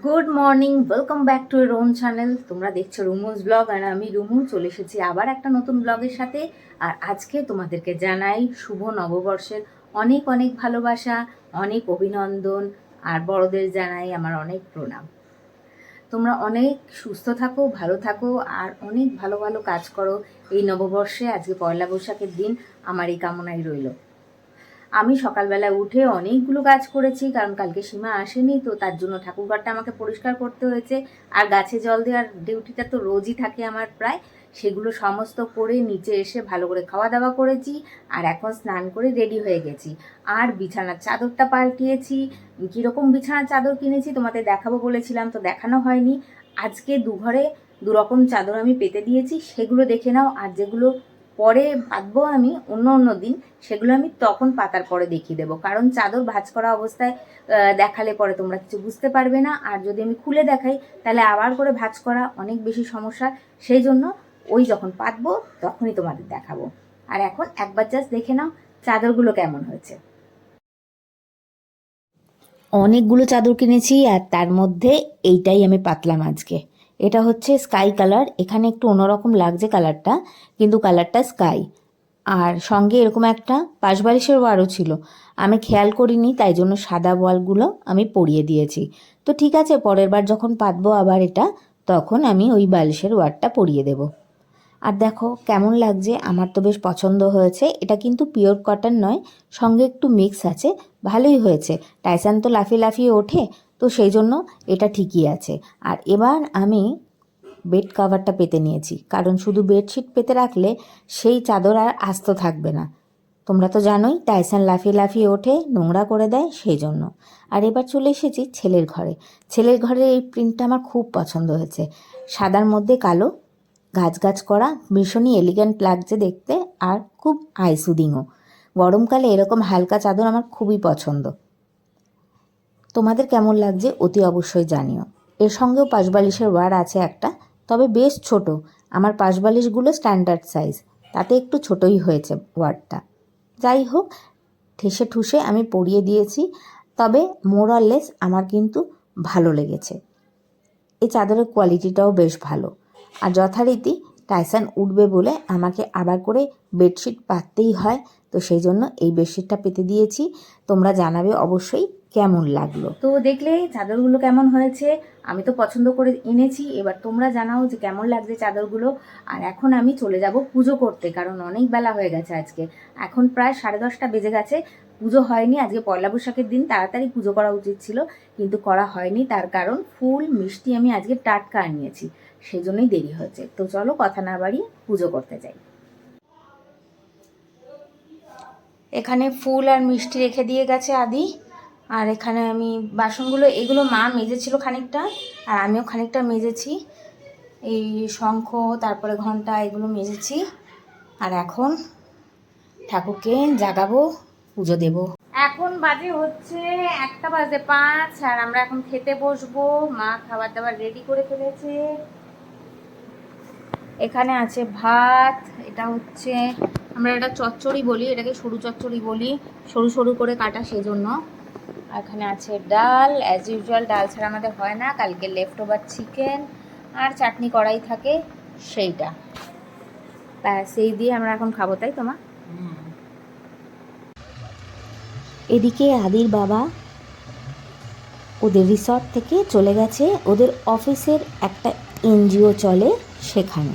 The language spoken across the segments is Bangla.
Good morning, welcome back to এর ওন চ্যানেল। তোমরা দেখছো রুমুস ব্লগ আর আমি রুমু চলে এসেছি আবার একটা নতুন ব্লগের সাথে। আর আজকে তোমাদেরকে জানাই শুভ নববর্ষের অনেক অনেক ভালোবাসা, অনেক অভিনন্দন। আর বড়দের জানাই আমার অনেক প্রণাম। তোমরা অনেক সুস্থ থাকো, ভালো থাকো আর অনেক ভালো ভালো কাজ করো এই নববর্ষে। আজকে পয়লা বৈশাখের দিন আমার এই কামনাই রইল। আমি সকালবেলা উঠে অনেকগুলো কাজ করেছি, কারণ কালকে সীমা আসেনি, তো তার জন্য ঠাকুরঘরটা আমাকে পরিষ্কার করতে হয়েছে। আর গাছে জল দেওয়ার ডিউটিটা তো রোজই থাকে আমার প্রায়। সেগুলো সমস্ত করে নিচে এসে ভালো করে খাওয়া দাওয়া করেছি। আর এখন স্নান করে রেডি হয়ে গেছি। আর বিছানার চাদরটা পাল্টিয়েছি। কীরকম বিছানার চাদর কিনেছি তোমাদের দেখাবো বলেছিলাম, তো দেখানো হয়নি। আজকে দুঘরে দুরকম চাদর আমি পেতে দিয়েছি, সেগুলো দেখে নাও। আর যেগুলো পরে পাতবো আমি অন্য অন্য দিন, সেগুলো আমি তখন পাতার পরে দেখিয়ে দেবো। কারণ চাদর ভাঁজ করা অবস্থায় দেখালে পরে তোমরা কিছু বুঝতে পারবে না। আর যদি আমি খুলে দেখাই তাহলে আবার করে ভাঁজ করা অনেক বেশি সমস্যা। সেই জন্য ওই যখন পাতবো তখনই তোমাদের দেখাবো। আর এখন একবার জাস্ট দেখে নাও চাদরগুলো কেমন হয়েছে। অনেকগুলো চাদর কিনেছি আর তার মধ্যে এইটাই আমি পাতলাম আজকে। এটা হচ্ছে স্কাই কালার, এখানে একটু অন্যরকম লাগছে কালারটা, কিন্তু কালারটা স্কাই। আর সঙ্গে এরকম একটা পাশবালিশের ওয়ারও ছিল, আমি খেয়াল করিনি, তাই জন্য সাদা বলগুলো আমি পরিয়ে দিয়েছি। তো ঠিক আছে, পরের বার যখন পাতবো আবার এটা, তখন আমি ওই বালিশের ওয়ারটা পরিয়ে দেব। আর দেখো কেমন লাগছে, আমার তো বেশ পছন্দ হয়েছে। এটা কিন্তু পিওর কটন নয়, সঙ্গে একটু মিক্স আছে, ভালোই হয়েছে। টাইসান তো লাফিয়ে লাফিয়ে ওঠে, তো সেই জন্য এটা ঠিকই আছে। আর এবার আমি বেড কাভারটা পেতে নিয়েছি, কারণ শুধু বেডশিট পেতে রাখলে সেই চাদর আর আস্ত থাকবে না। তোমরা তো জানোই টাইসান লাফিয়ে লাফিয়ে ওঠে, নোংরা করে দেয়, সেই জন্য। আর এবার চলে এসেছি ছেলের ঘরে। ছেলের ঘরের এই প্রিন্টটা আমার খুব পছন্দ হয়েছে, সাদার মধ্যে কালো, গাছ গাছ করা, ভীষণই এলিগ্যান্ট লাগছে দেখতে। আর খুব আইসুদিংও। গরমকালে এরকম হালকা চাদর আমার খুবই পছন্দ। তোমাদের কেমন লাগছে অতি অবশ্যই জানিও। এর সঙ্গেও পাশবালিশের ওয়ার আছে একটা, তবে বেশ ছোট। আমার পাশবালিশগুলো স্ট্যান্ডার্ড সাইজ, তাতে একটু ছোটই হয়েছে ওয়ারটা। যাই হোক, ঠেসে ঠুসে আমি পরিয়ে দিয়েছি, তবে মোর অর লেস আমার কিন্তু ভালো লেগেছে। এই চাদরের কোয়ালিটিটাও বেশ ভালো। আর যথারীতি টাইসান উঠবে বলে আমাকে আবার করে বেডশিট পাততেই হয়, তো সেই জন্য এই বেডশিটটা পেতে দিয়েছি। তোমরা জানাবে অবশ্যই কেমন লাগলো। তো দেখলে চাদরগুলো কেমন হয়েছে, আমি তো পছন্দ করে এনেছি। এবার তোমরা জানাও যে কেমন লাগছে চাদরগুলো। আর এখন আমি চলে যাব পুজো করতে, কারণ অনেক বেলা হয়ে গেছে আজকে। এখন প্রায় 10:30 বেজে গেছে, পুজো হয়নি। আজকে পয়লা বৈশাখের দিন, তাড়াতাড়ি পুজো করা উচিত ছিল, কিন্তু করা হয়নি। তার কারণ ফুল মিষ্টি আমি আজকে টাটকা আনিয়েছি, সেই জন্যই দেরি হয়েছে। তো চলো কথা না বাড়িয়ে পুজো করতে যাই। এখানে ফুল আর মিষ্টি রেখে দিয়ে গেছে আদি। আর এখানে আমি বাসনগুলো, এগুলো মা মেজেছিল খানিকটা, আর আমিও খানিকটা মেজেছি। এই শঙ্খ, তারপরে ঘন্টা, এগুলো মেজেছি। আর এখন ঠাকুরকে জাগাবো, পুজো দেব। এখন বাজে হচ্ছে 1:05, আর আমরা এখন খেতে বসবো। মা খাবার দাবার রেডি করে ফেলেছে। এখানে আছে ভাত, এটা হচ্ছে আমরা এটা চচ্চড়ি বলি, এটাকে সরু চচ্চড়ি বলি, সরু সরু করে কাটা, সেজন্য। এখানে আছে ডাল, অ্যাজ ইউজুয়াল ডাল ছাড়া আমাদের হয় না। কালকে লেফট ওভার চিকেন আর চাটনি করাই থাকে, সেইটা সেই দিয়ে আমরা এখন খাবো, তাই তো মা? এদিকে আদির বাবা ওদের রিসর্ট থেকে চলে গেছে ওদের অফিসের একটা এনজিও চলে সেখানে।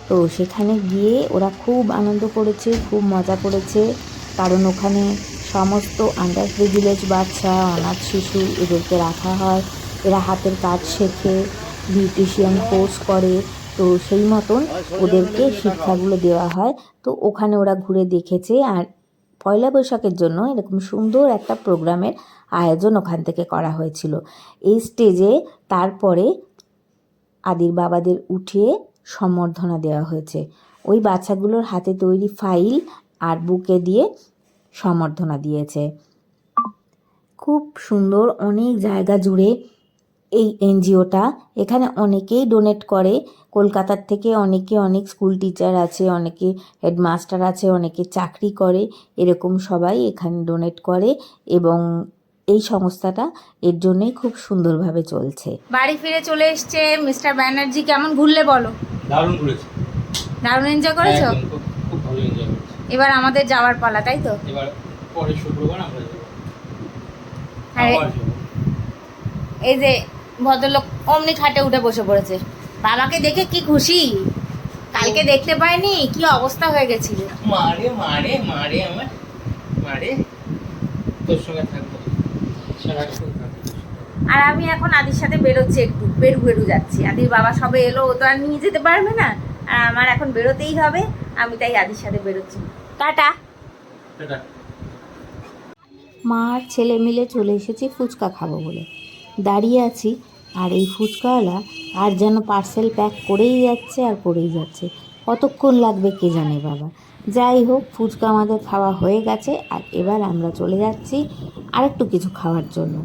তো সেখানে গিয়ে ওরা খুব আনন্দ করেছে, খুব মজা করেছে, কারণ ওখানে সমস্ত আন্ডার প্রিভিলেজ বাচ্চা, অনাথ শিশু, এদেরকে রাখা হয়। এরা হাতের কাজ শেখে, বিউটিশিয়ান কোর্স করে, তো সেই মতন ওদেরকে শিক্ষাগুলো দেওয়া হয়। তো ওখানে ওরা ঘুরে দেখেছে। আর পয়লা বৈশাখের জন্য এরকম সুন্দর একটা প্রোগ্রামের আয়োজন ওখান থেকে করা হয়েছিল। এই স্টেজে তারপরে আদির বাবাদের উঠিয়ে সম্বর্ধনা দেওয়া হয়েছে। ওই বাচ্চাগুলোর হাতে তৈরি ফাইল আর বুকে দিয়ে সম্বর্ধনা দিয়েছে। খুব সুন্দর, অনেক জায়গা জুড়ে এই এনজিওটা। এখানে অনেকেই ডোনেট করে, কলকাতার থেকে অনেকে, অনেক স্কুল টিচার আছে, অনেকে হেডমাস্টার আছে, অনেকে চাকরি করে, এরকম সবাই এখানে ডোনেট করে। এবং এই সংস্থাটা এর জন্যই খুব সুন্দরভাবে চলছে। বাড়ি ফিরে চলে এসছে মিস্টার ব্যানার্জি। কেমন ঘুরলে বলো? দারুণ ঘুরেছে, দারুণ এনজয় করেছো? খুব ভালো এনজয় করেছি। এবার আমাদের যাওয়ার পালা, তাই তো? এবার পরের শুক্রবার আমরা যাবো। হ্যাঁ, এই যে ভদ্রলোক অমনি খাটে উঠে বসে পড়েছে। বাবাকে দেখে কি খুশি, কালকে দেখতে পাইনি, কি অবস্থা হয়ে গেছিল। মারে মারে মারে আমার মারে, তোর সঙ্গে থাকবো সারাক্ষণ থাকবো। আর আমি এখন আদির সাথে বেরোচ্ছি, একটু বেরু যাচ্ছি। আদির বাবা সবে এলো, ও তো আর নিয়ে যেতে পারবে না, আর আমার এখন বেরোতেই হবে। আমি তাই আদির সাথে বেরোচ্ছি। টাটা। মা আর ছেলে মিলে চলে এসেছি ফুচকা খাবো বলে। দাঁড়িয়ে আছি, আর এই ফুচকাওয়ালা আর যেন পার্সেল প্যাক করেই যাচ্ছে আর করেই যাচ্ছে। কতক্ষণ লাগবে কে জানে বাবা। যাই হোক, ফুচকা আমাদের খাওয়া হয়ে গেছে, আর এবার আমরা চলে যাচ্ছি আরেকটু কিছু খাওয়ার জন্য।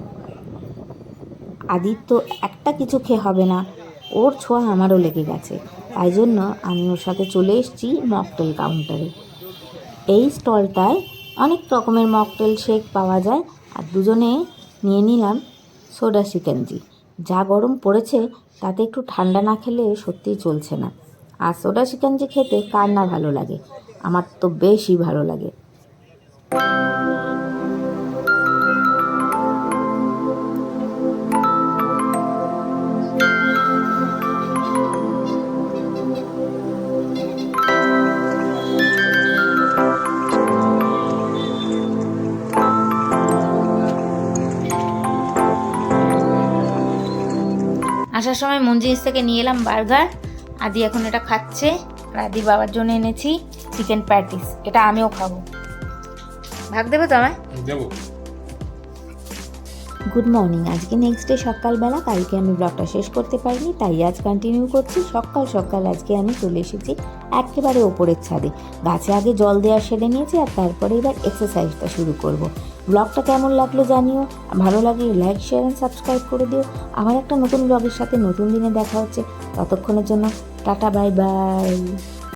আদির তো একটা কিছু খেয়ে হবে না, ওর ছোঁয়া আমারও লেগে গেছে। তাই জন্য আমি ওর সাথে চলে এসেছি মকটেল কাউন্টারে। এই স্টলটায় অনেক রকমের মকটেল শেক পাওয়া যায়, আর দুজনে নিয়ে নিলাম সোডা শিকাঞ্জি। যা গরম পড়েছে তাতে একটু ঠান্ডা না খেলে সত্যিই চলছে না। আর সোডা শিকাঞ্জি খেতে কার না ভালো লাগে, আমার তো বেশি ভালো লাগে। আসার সময় মঞ্জিনিস থেকে নিয়ে এলাম বার্গার। আদি এখন এটা খাচ্ছে, আর আদি বাবার জন্য এনেছি চিকেন প্যাটিস। এটা আমিও খাবো। ভাগ দেবে তো আমায়? দেবো। Good morning. আজকে নেক্সট ডে সকালবেলা। কালকে আমি ব্লগটা শেষ করতে পারিনি, তাই আজ কন্টিনিউ করছি। সকাল সকাল আজকে আমি চলে এসেছি একেবারে ওপরের ছাদে। গাছে আগে জল দেওয়া সেরে নিয়েছি, আর তারপরে এবার এক্সারসাইজটা শুরু করব। ব্লগটা কেমন লাগলো জানিও, ভালো লাগলে লাইক শেয়ার অ্যান্ড সাবস্ক্রাইব করে দিও। আমার একটা নতুন ব্লগের সাথে নতুন দিনে দেখা হচ্ছে। ততক্ষণের জন্য টাটা, বাই বাই।